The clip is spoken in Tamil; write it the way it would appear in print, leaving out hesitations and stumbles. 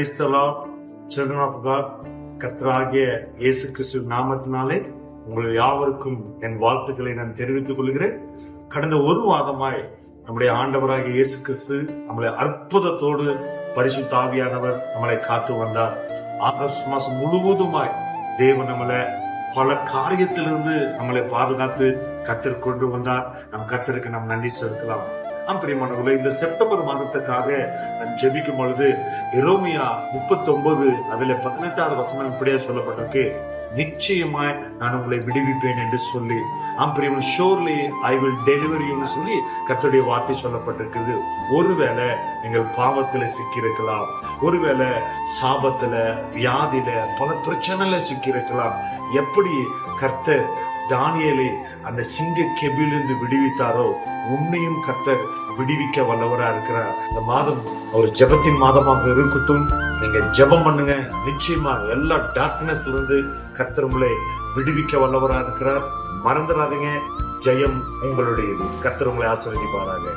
Praise the Lord, children of God. கர்த்தராகிய இயேசு கிறிஸ்து நாமத்தினாலே உங்கள் யாவருக்கும் என் வாழ்த்துக்களை நான் தெரிவித்துக் கொள்கிறேன். கடந்த ஒரு வாரமாய் நம்முடைய ஆண்டவராகிய இயேசு கிறிஸ்து நம்மளை அற்புதத்தோடு பரிசுத்த ஆவியானவர் நம்மளை காத்து வந்தார். ஆகஸ்ட் மாசம் முழுவதுமாய் தேவன் நம்மளை பல காரியத்திலிருந்து நம்மளை பாதுகாத்து கர்த்தர் கொண்டு வந்தார். நம் கர்த்தருக்கு நாம் நன்றி செலுத்தலாம். பிரியமானவர்களே, இந்த செப்டம்பர் மாதத்துக்காக நான் ஜெபிக்கும் பொழுது எரேமியா 39 அதுல 18வது வசனம் இப்படியே சொல்லப்பட்டிருக்கு, நிச்சயமாய் நான் உங்களை விடுவிப்பேன் என்று சொல்லி. பிரியமான, ஷோர்லி ஐ வில் டெலிவர் யூன்னு சொல்லி கர்த்தருடைய வார்த்தை சொல்லப்பட்டிருக்குது. ஒருவேளை நீங்கள் பாவத்துல சிக்கியிருக்கலாம், ஒருவேளை சாபத்துல, வியாதியில, பல பிரச்சனையில சிக்கியிருக்கலாம். எப்படி கர்த்தர் தானியேலை அந்த சிங்க கெபிலிருந்து விடுவித்தாரோ, உன்னையும் கர்த்தர் விடுவிக்க வல்லவரா இருக்கிறார். இந்த மாதம் ஒரு ஜெபத்தின் மாதமாக இருக்கட்டும். நீங்க ஜெபம் பண்ணுங்க, நிச்சயமா எல்லா டார்க்னஸ்ல இருந்து கர்த்தர் உங்களை விடுவிக்க வல்லவரா இருக்கிறார். மறந்துடாதீங்க, ஜெயம் உங்களுடையது. கர்த்தர் உங்களை ஆசீர்வதிப்பாராக.